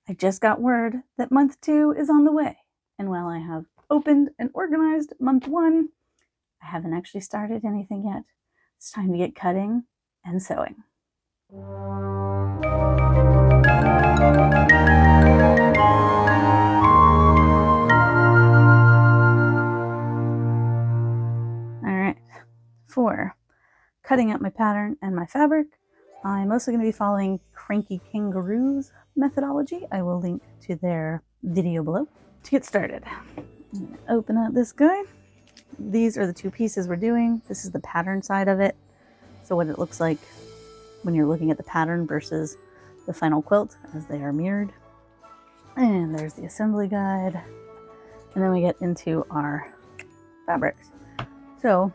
I just got word that month 2 is on the way. And while I have opened and organized month 1, I haven't actually started anything yet. It's time to get cutting and sewing. All right, for cutting out my pattern and my fabric, I'm mostly going to be following Cranky Kangaroo's methodology. I will link to their video below. To get started, I'm going to open up this guy. These are the 2 pieces we're doing. This is the pattern side of it. So what it looks like when you're looking at the pattern versus the final quilt as they are mirrored. And there's the assembly guide. And then we get into our fabrics. So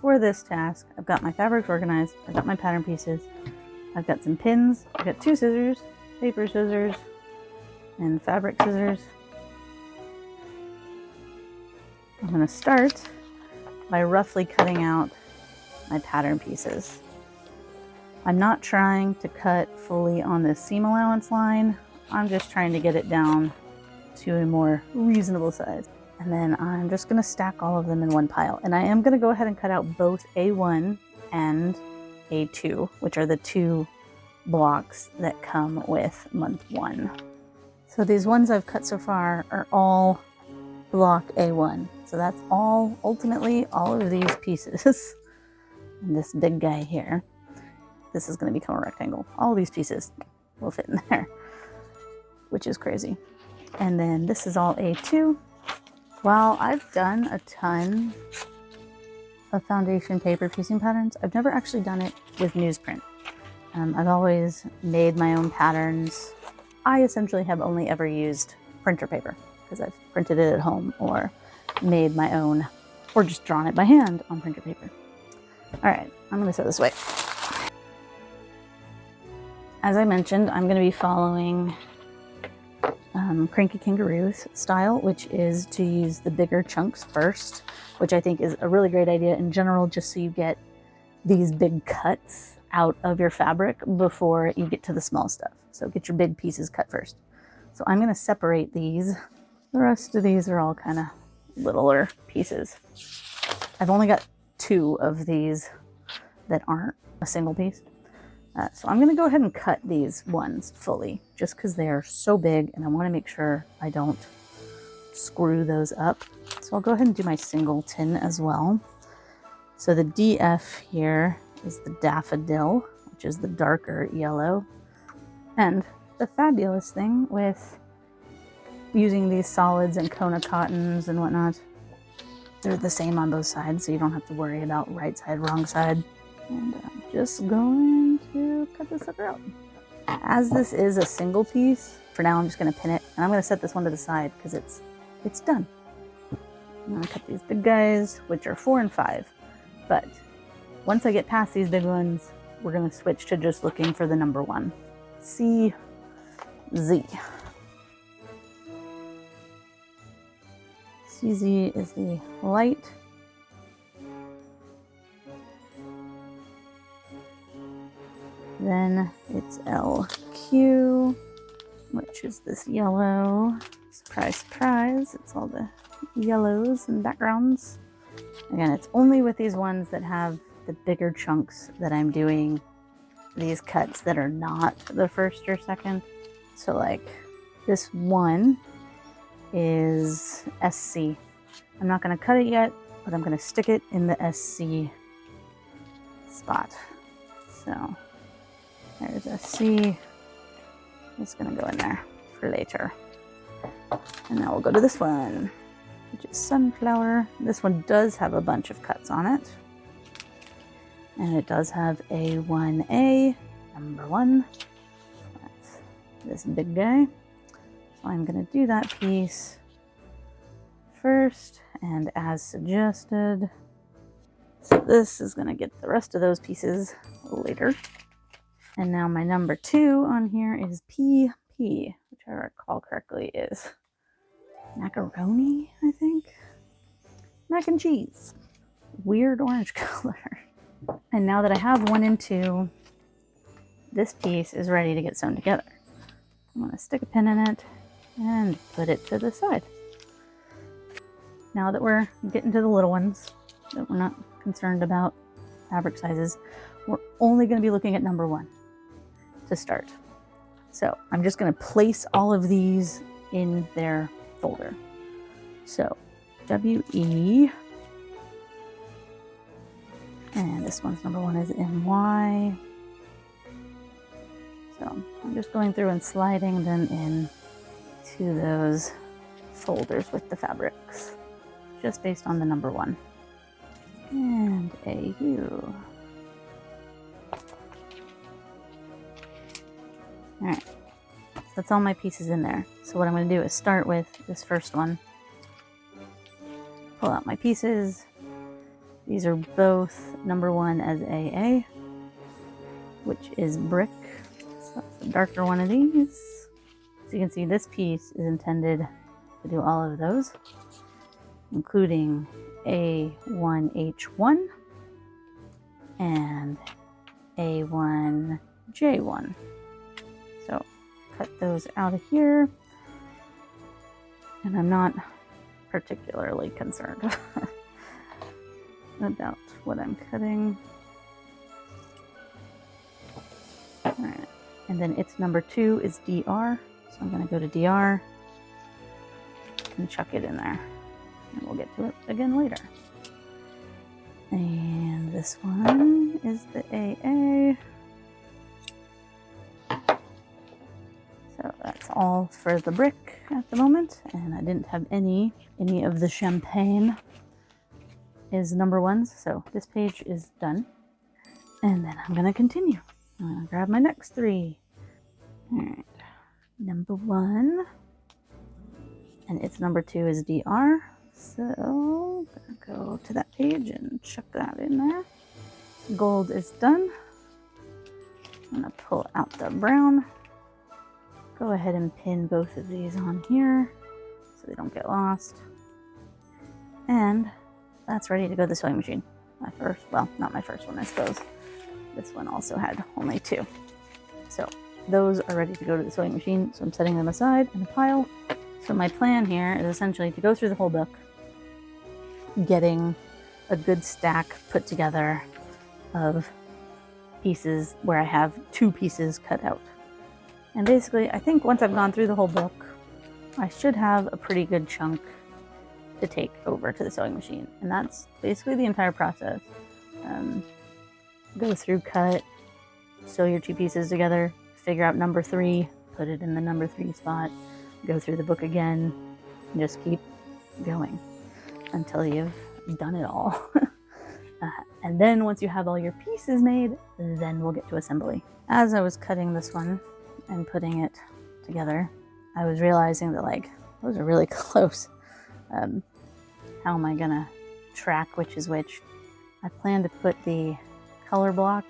for this task, I've got my fabrics organized, I've got my pattern pieces, I've got some pins, I've got 2 scissors, paper scissors, and fabric scissors. I'm going to start by roughly cutting out my pattern pieces. I'm not trying to cut fully on the seam allowance line, I'm just trying to get it down to a more reasonable size. And then I'm just going to stack all of them in one pile. And I am going to go ahead and cut out both A1 and A2, which are the 2 blocks that come with month 1. So these ones I've cut so far are all block A1. So that's ultimately all of these pieces. And this big guy here, this is going to become a rectangle. All these pieces will fit in there, which is crazy. And then this is all A2. While I've done a ton of foundation paper piecing patterns, I've never actually done it with newsprint. I've always made my own patterns. I essentially have only ever used printer paper because I've printed it at home or made my own or just drawn it by hand on printer paper. All right, I'm going to throw this away. As I mentioned, I'm going to be following Cranky Kangaroo's style, which is to use the bigger chunks first, which I think is a really great idea in general, just so you get these big cuts out of your fabric before you get to the small stuff. So get your big pieces cut first. So I'm going to separate these. The rest of these are all kind of littler pieces. I've only got 2 of these that aren't a single piece. So I'm going to go ahead and cut these ones fully, just because they are so big and I want to make sure I don't screw those up. So I'll go ahead and do my singleton as well. So the DF here is the daffodil, which is the darker yellow. And the fabulous thing with using these solids and Kona cottons and whatnot, they're the same on both sides, so you don't have to worry about right side, wrong side. And I'm just going to cut this sucker out. As this is a single piece, for now I'm just going to pin it. And I'm going to set this one to the side because it's done. I'm going to cut these big guys, which are 4 and 5. But once I get past these big ones, we're going to switch to just looking for the number 1. CZ. CZ is the light. Then it's LQ, which is this yellow. Surprise, surprise, it's all the yellows and backgrounds. Again, it's only with these ones that have the bigger chunks that I'm doing these cuts that are not the first or second. So like this one is SC. I'm not going to cut it yet, but I'm going to stick it in the SC spot. So there's SC. It's going to go in there for later. And now we'll go to this one, which is sunflower. This one does have a bunch of cuts on it. And it does have a 1A, number 1. That's this big guy. So I'm going to do that piece first and as suggested. So this is going to get the rest of those pieces later. And now my number 2 on here is PP, which I recall correctly is macaroni, I think. Mac and cheese. Weird orange color. And now that I have 1 and 2, this piece is ready to get sewn together. I'm going to stick a pin in it and put it to the side. Now that we're getting to the little ones, that we're not concerned about fabric sizes, we're only going to be looking at number 1 to start. So I'm just going to place all of these in their folder. So WE, and this one's number 1 is MY. So I'm just going through and sliding them in to those folders with the fabrics, just based on the number 1. And AU. Alright, that's all my pieces in there. So what I'm going to do is start with this first one. Pull out my pieces. These are both number 1 as AA, which is brick. So that's the darker one of these. So you can see this piece is intended to do all of those, including A1H1 and A1J1. So cut those out of here, and I'm not particularly concerned about what I'm cutting. All right, and then its number 2 is DR, so I'm going to go to DR and chuck it in there, and we'll get to it again later. And this one is the AA. So that's all for the brick at the moment, and I didn't have any of the champagne is number 1s, so this page is done. And then I'm gonna continue. I'm gonna grab my next 3. All right, number 1, and its number 2 is DR. So I'm gonna go to that page and chuck that in there. Gold is done. I'm gonna pull out the brown. Go ahead and pin both of these on here so they don't get lost. And that's ready to go to the sewing machine. My first, well, not my first one, I suppose. This one also had only 2. So those are ready to go to the sewing machine. So I'm setting them aside in a pile. So my plan here is essentially to go through the whole book, getting a good stack put together of pieces where I have 2 pieces cut out. And basically, I think once I've gone through the whole book, I should have a pretty good chunk to take over to the sewing machine. And that's basically the entire process. Go through, cut, sew your 2 pieces together, figure out number 3, put it in the number 3 spot, go through the book again, and just keep going until you've done it all. And then once you have all your pieces made, then we'll get to assembly. As I was cutting this one and putting it together, I was realizing that, like, those are really close. How am I gonna track which is which? I plan to put the color block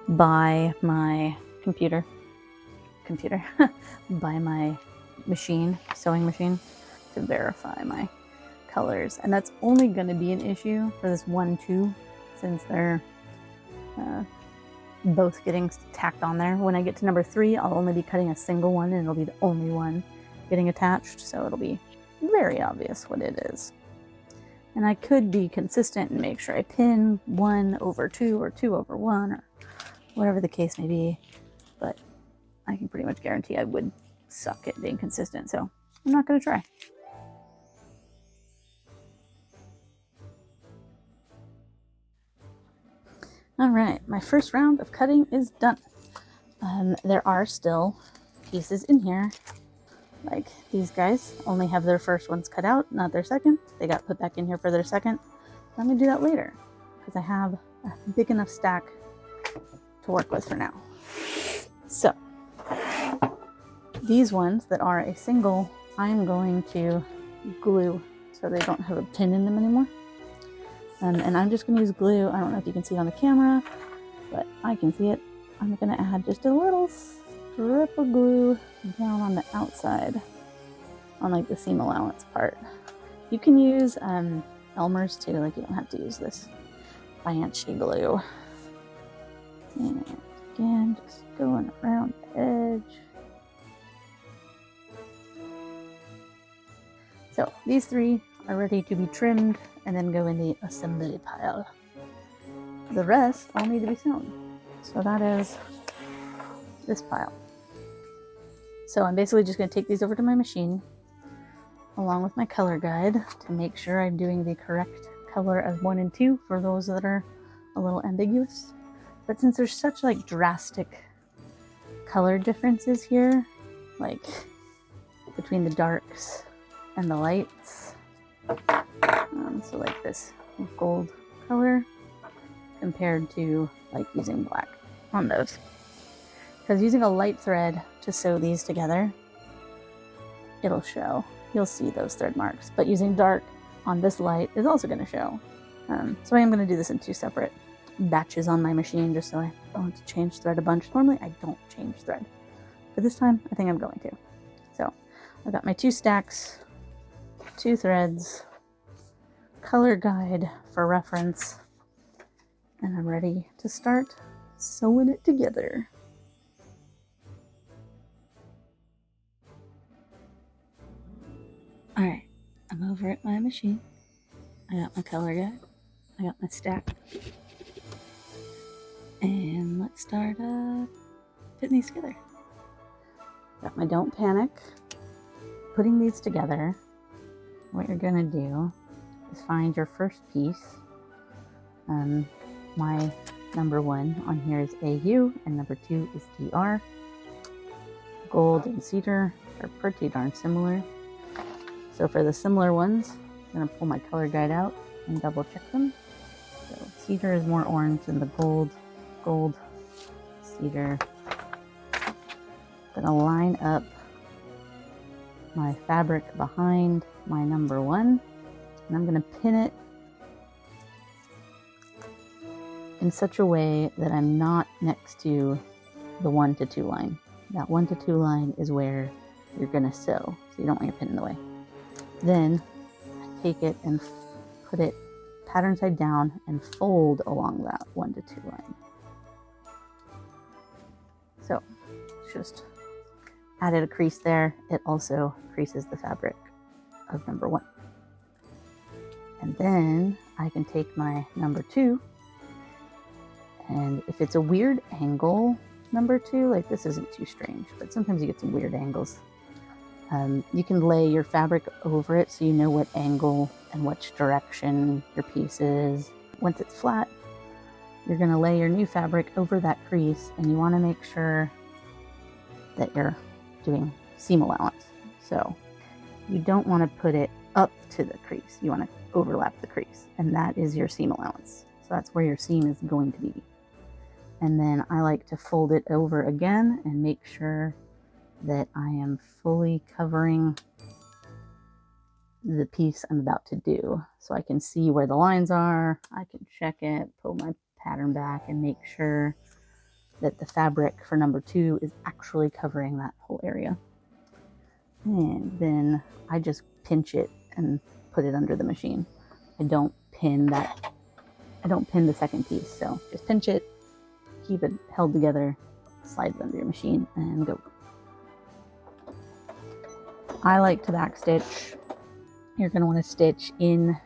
by my computer, by my machine, sewing machine, to verify my colors. And that's only going to be an issue for this 1-2, since they're both getting tacked on there. When I get to number 3, I'll only be cutting a single one, and it'll be the only one getting attached, so it'll be very obvious what it is. And I could be consistent and make sure I pin 1 over 2 or 2 over 1 or whatever the case may be, but I can pretty much guarantee I would suck at being consistent, so I'm not going to try. All right, my first round of cutting is done. There are still pieces in here, like these guys only have their first ones cut out, not their second. They got put back in here for their second. I'm gonna do that later because I have a big enough stack to work with for now. So these ones that are a single, I'm going to glue so they don't have a pin in them anymore. And I'm just going to use glue. I don't know if you can see it on the camera, but I can see it. I'm going to add just a little strip of glue down on the outside, on like the seam allowance part. You can use Elmer's too, like you don't have to use this Bianchi glue. And again, just going around the edge. So these 3 are ready to be trimmed and then go in the assembly pile. The rest all need to be sewn. So that is this pile. So I'm basically just going to take these over to my machine along with my color guide to make sure I'm doing the correct color of 1 and 2 for those that are a little ambiguous. But since there's such like drastic color differences here, like between the darks and the lights, so like this gold color compared to like using black on those, because using a light thread to sew these together, it'll show, you'll see those thread marks, but using dark on this light is also going to show. So I am going to do this in 2 separate batches on my machine just so I don't have to change thread a bunch. Normally I don't change thread, but this time I think I'm going to. So I've got my 2 stacks, 2 threads, color guide for reference, and I'm ready to start sewing it together. Alright, I'm over at my machine. I got my color guide, I got my stack, and let's start putting these together. Got my don't panic. Putting these together, what you're gonna do is find your first piece. My number 1 on here is AU and number 2 is DR. Gold and cedar are pretty darn similar. So for the similar ones, I'm gonna pull my color guide out and double check them. So cedar is more orange than the gold. Gold, cedar. Gonna line up my fabric behind my number 1, and I'm gonna pin it in such a way that I'm not next to the 1 to 2 line. That 1 to 2 line is where you're gonna sew, so you don't want your pin in the way. Then I take it and put it pattern side down and fold along that 1 to 2 line. So just added a crease there. It also creases the fabric of number 1. And then I can take my number 2, and if it's a weird angle, number 2, like this isn't too strange, but sometimes you get some weird angles. You can lay your fabric over it so you know what angle and which direction your piece is. Once it's flat, you're going to lay your new fabric over that crease, and you want to make sure that you're doing seam allowance. So you don't want to put it up to the crease. You want to overlap the crease, and that is your seam allowance. So that's where your seam is going to be. And then I like to fold it over again and make sure that I am fully covering the piece I'm about to do. So I can see where the lines are, I can check it, pull my pattern back, and make sure that the fabric for number 2 is actually covering that whole area. And then I just pinch it and put it under the machine. I don't pin the second piece, so just pinch it, keep it held together, slide it under your machine, and go. I like to backstitch. You're going to want to stitch in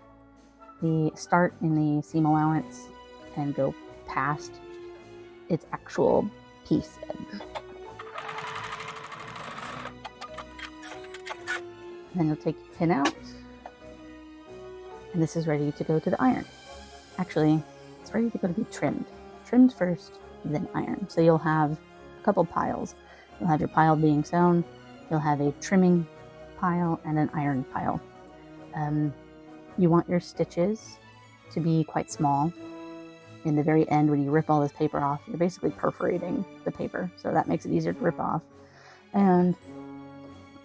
the start in the seam allowance and go past its actual piece edge. Then you'll take your pin out, and this is ready to go to the iron. Actually, it's ready to go to be trimmed. Trimmed first, then iron. So you'll have a couple piles. You'll have your pile being sewn, you'll have a trimming pile, and an iron pile. You want your stitches to be quite small. In the very end, when you rip all this paper off, you're basically perforating the paper, so that makes it easier to rip off. And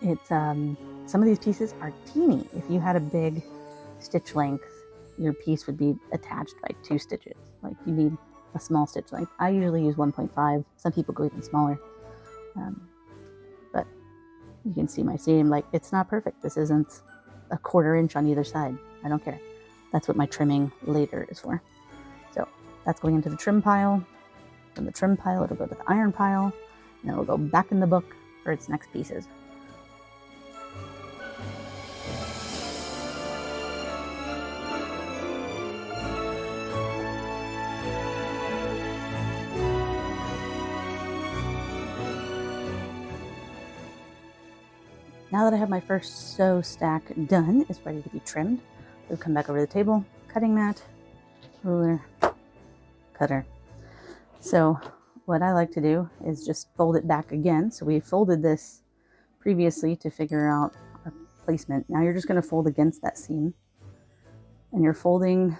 it's some of these pieces are teeny. If you had a big stitch length, your piece would be attached by 2 stitches. Like, you need a small stitch length. I usually use 1.5. Some people go even smaller. But you can see my seam, like, it's not perfect. This isn't a 1/4 inch on either side. I don't care. That's what my trimming later is for. So that's going into the trim pile. From the trim pile, it'll go to the iron pile. and it'll go back in the book for its next pieces. Now that I have my first sew stack done, it's ready to be trimmed. We'll come back over the table, cutting mat, ruler, cutter. So what I like to do is just fold it back again. So we folded this previously to figure out our placement. Now you're just going to fold against that seam, and you're folding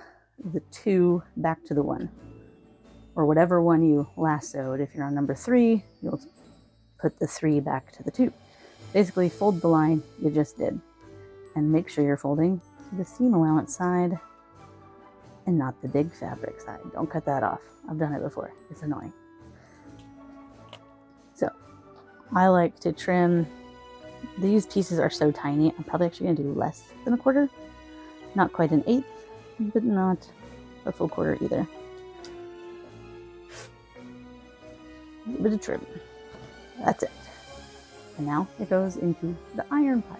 the 2 back to the 1, or whatever one you last sewed. If you're on number 3, you'll put the 3 back to the 2. Basically fold the line you just did, and make sure you're folding to the seam allowance side and not the big fabric side. Don't cut that off. I've done it before. It's annoying. So I like to trim. These pieces are so tiny, I'm probably actually going to do less than a quarter. Not quite an 1/8, but not a full quarter either. A little bit of trim. That's it. And now it goes into the iron pile,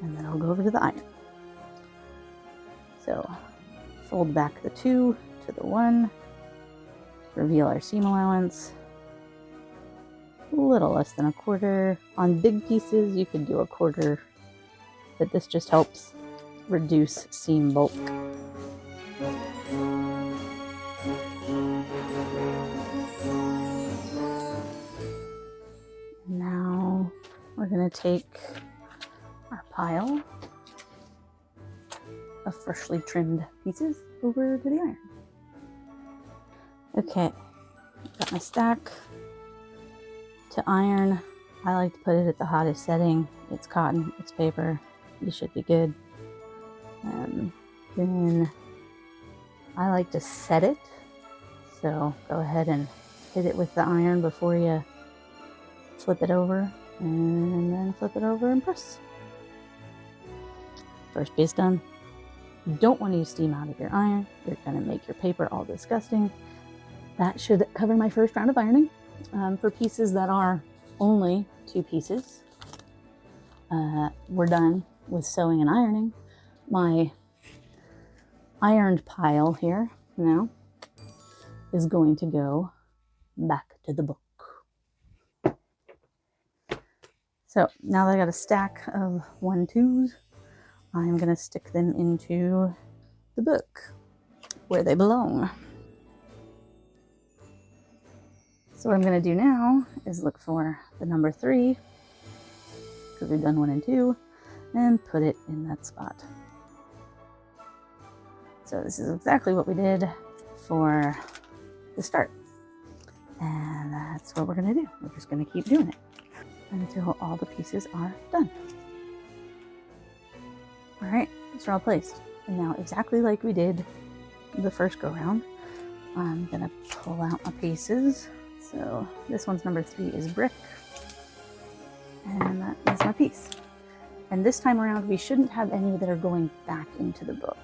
and then I'll go over to the iron. So fold back the 2 to the 1, reveal our seam allowance, a little less than a quarter. On big pieces you could do a quarter, but this just helps reduce seam bulk. Now we're going to take our pile of freshly trimmed pieces over to the iron. Okay, got my stack to iron. I like to put it at the hottest setting. It's cotton, it's paper, you should be good. Then I like to set it, so go ahead and hit it with the iron before you flip it over, and then flip it over and press. First piece done. You don't want to use steam out of your iron. You're going to make your paper all disgusting. That should cover my first round of ironing. For pieces that are only 2 pieces, we're done with sewing and ironing. My ironed pile here now is going to go back to the book. So now that I got a stack of 1/2s, I'm going to stick them into the book where they belong. So what I'm going to do now is look for the number 3, because we've done 1 and 2, and put it in that spot. So this is exactly what we did for the start. And that's what we're going to do. We're just going to keep doing it until all the pieces are done. All right, these are all placed. And now, exactly like we did the first go round, I'm going to pull out my pieces. So this one's number 3 is brick, and that is my piece. And this time around, we shouldn't have any that are going back into the book,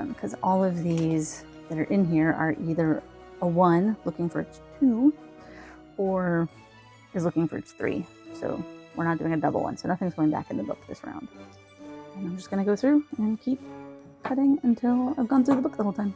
because all of these that are in here are either a 1 looking for its 2, or is looking for its 3. So we're not doing a double one, so nothing's going back in the book this round. And I'm just going to go through and keep cutting until I've gone through the book the whole time.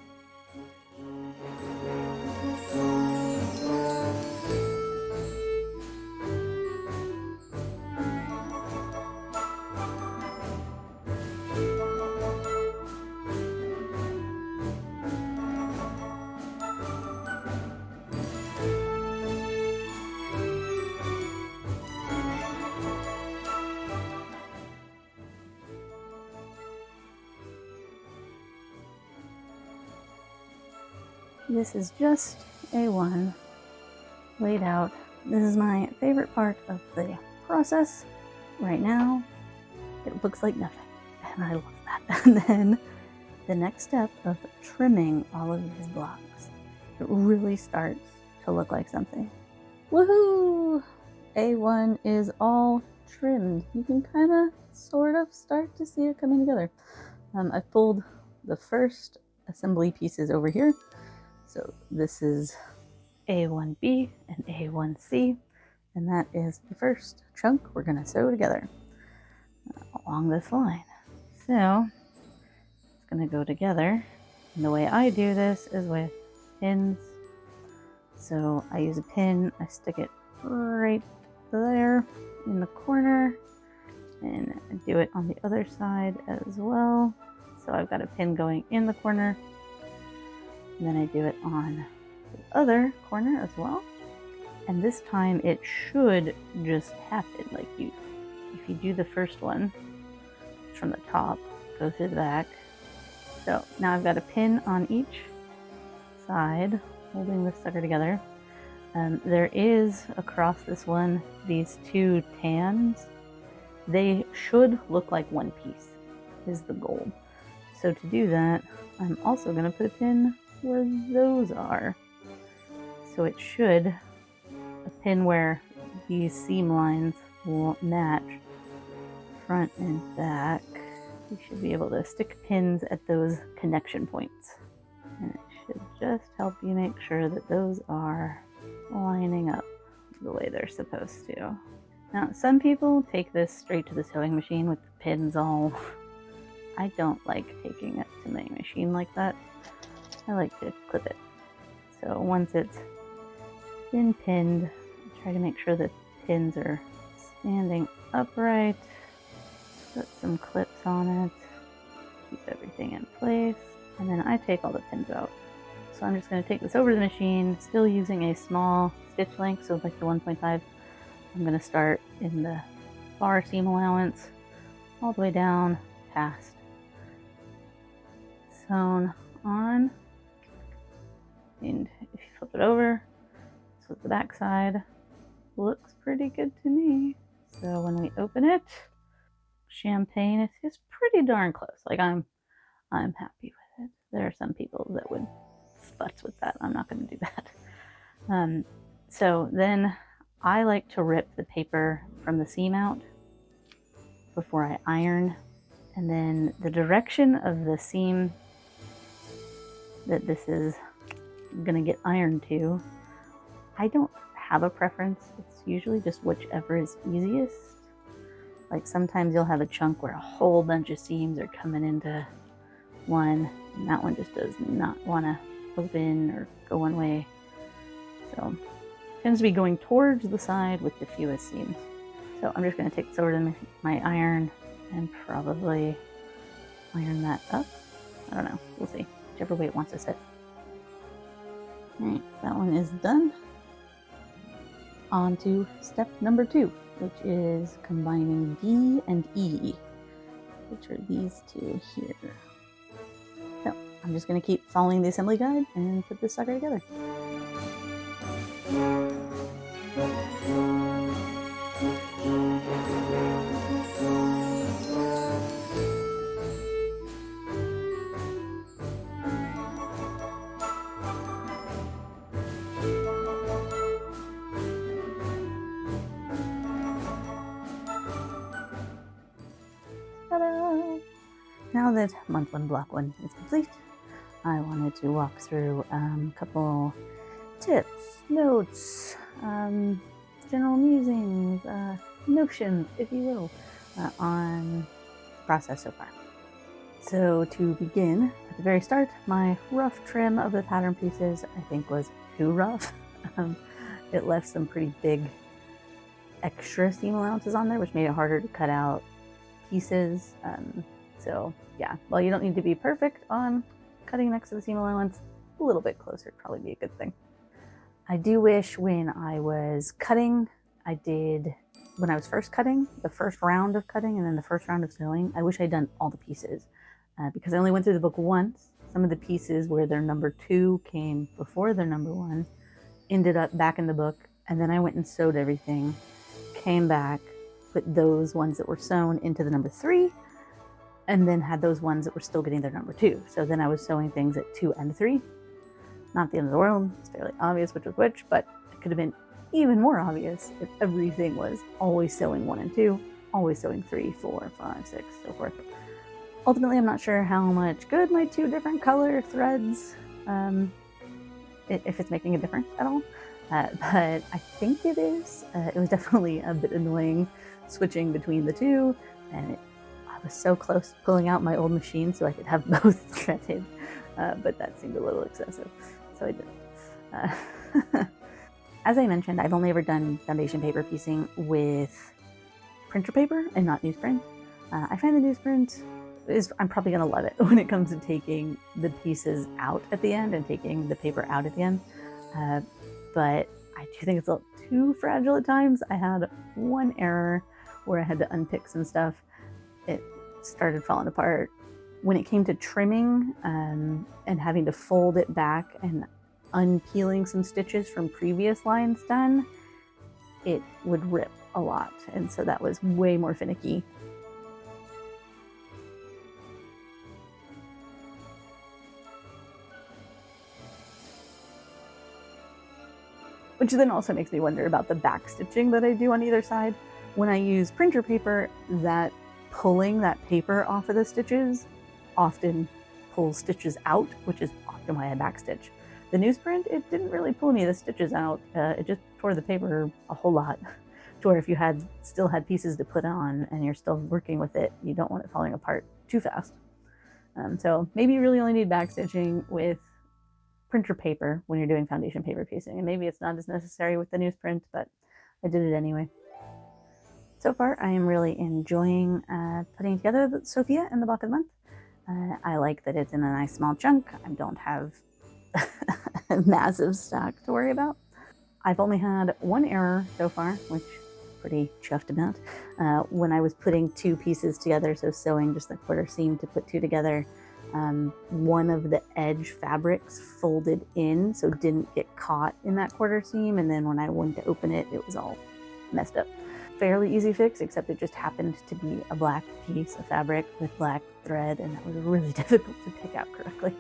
This is just A1 laid out. This is my favorite part of the process right now. It looks like nothing, and I love that. And then the next step of trimming all of these blocks, it really starts to look like something. Woohoo! A1 is all trimmed. You can kind of sort of start to see it coming together. I pulled the first assembly pieces over here. So this is A1B and A1C. And that is the first chunk we're going to sew together along this line. So it's going to go together. And the way I do this is with pins. So I use a pin, I stick it right there in the corner, and I do it on the other side as well. So I've got a pin going in the corner, and then I do it on the other corner as well. And this time it should just happen. Like if you do the first one from the top, go through the back. So now I've got a pin on each side holding this sucker together. There is across this one these two tans. They should look like one piece is the goal. So to do that, I'm also going to put a pin where those are. So it should, a pin where these seam lines will match front and back. You should be able to stick pins at those connection points. And it should just help you make sure that those are lining up the way they're supposed to. Now, some people take this straight to the sewing machine with the pins all. I don't like taking it to my machine like that. I like to clip it. So once it's been pinned, try to make sure that pins are standing upright. Put some clips on it. Keep everything in place. And then I take all the pins out. So I'm just going to take this over to the machine, still using a small stitch length, so like the 1.5. I'm going to start in the bar seam allowance, all the way down past. Sewn on. And if you flip it over, this was the back side. Looks pretty good to me. So when we open it, champagne is pretty darn close. Like I'm happy with it. There are some people that would futz with that. I'm not going to do that. So then I like to rip the paper from the seam out before I iron, and then the direction of the seam that this is going to get ironed to, I don't have a preference. It's usually just whichever is easiest. Like sometimes you'll have a chunk where a whole bunch of seams are coming into one, and that one just does not want to open or go one way. So it tends to be going towards the side with the fewest seams. So I'm just going to take this over to my iron and probably iron that up. I don't know. We'll see. Whichever way it wants to sit. Alright, that one is done. On to step number 2, which is combining D and E, which are these two here. So I'm just going to keep following the assembly guide and put this sucker together. Ta-da! Now that month 1 block 1 is complete, I wanted to walk through a couple tips, notes, general musings, notions, if you will, on the process so far. So to begin, at the very start, my rough trim of the pattern pieces I think was too rough. It left some pretty big extra seam allowances on there, which made it harder to cut out pieces. So yeah, while you don't need to be perfect on cutting next to the seam allowance, a little bit closer would probably be a good thing. I do wish when I was cutting, when I was first cutting, the first round of cutting and then the first round of sewing, I wish I'd done all the pieces because I only went through the book once. Some of the pieces where their number 2 came before their number 1 ended up back in the book, and then I went and sewed everything, came back, put those ones that were sewn into the number 3, and then had those ones that were still getting their number 2. So then I was sewing things at 2 and 3. Not the end of the world. It's fairly obvious which was which, but it could have been even more obvious if everything was always sewing 1 and 2, always sewing 3, 4, 5, 6, so forth. Ultimately, I'm not sure how much good my 2 different color threads, if it's making a difference at all. but I think it is. It was definitely a bit annoying switching between the two, and I was so close to pulling out my old machine so I could have both threaded, but that seemed a little excessive, so I didn't. As I mentioned, I've only ever done foundation paper piecing with printer paper and not newsprint. I find the newsprint I'm probably going to love it when it comes to taking the pieces out at the end and taking the paper out at the end. But I do think it's a little too fragile at times. I had one error where I had to unpick some stuff. It started falling apart. When it came to trimming and having to fold it back and unpeeling some stitches from previous lines done, it would rip a lot. And so that was way more finicky. Which then also makes me wonder about the back stitching that I do on either side. When I use printer paper, that pulling that paper off of the stitches often pulls stitches out, which is often why I backstitch. The newsprint, it didn't really pull any of the stitches out. It just tore the paper a whole lot. To where if you still had pieces to put on and you're still working with it, you don't want it falling apart too fast. So maybe you really only need backstitching with printer paper when you're doing foundation paper piecing, and maybe it's not as necessary with the newsprint, but I did it anyway. So far, I am really enjoying putting together the Sewphia and the Block of the Month. I like that it's in a nice small chunk. I don't have a massive stack to worry about. I've only had one error so far, which I'm pretty chuffed about. When I was putting two pieces together, so sewing just the quarter seam to put two together, one of the edge fabrics folded in, so it didn't get caught in that quarter seam, and then when I went to open it, it was all messed up. Fairly easy fix, except it just happened to be a black piece of fabric with black thread, and that was really difficult to pick out correctly.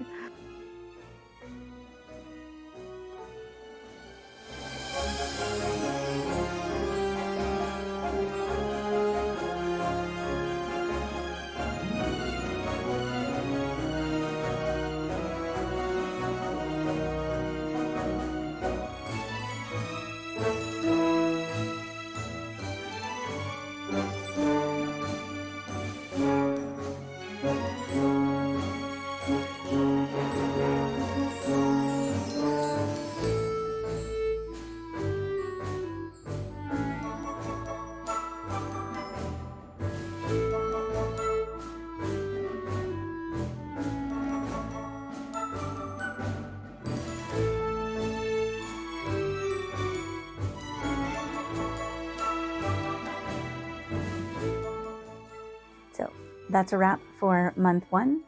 So that's a wrap for month one.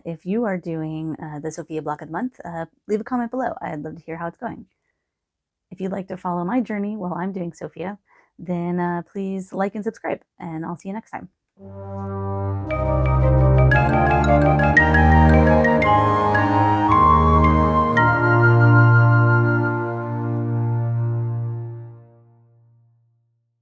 If you are doing the Sewphia Block of the Month, leave a comment below. I'd love to hear how it's going. If you'd like to follow my journey while I'm doing Sewphia, then please like and subscribe, and I'll see you next time.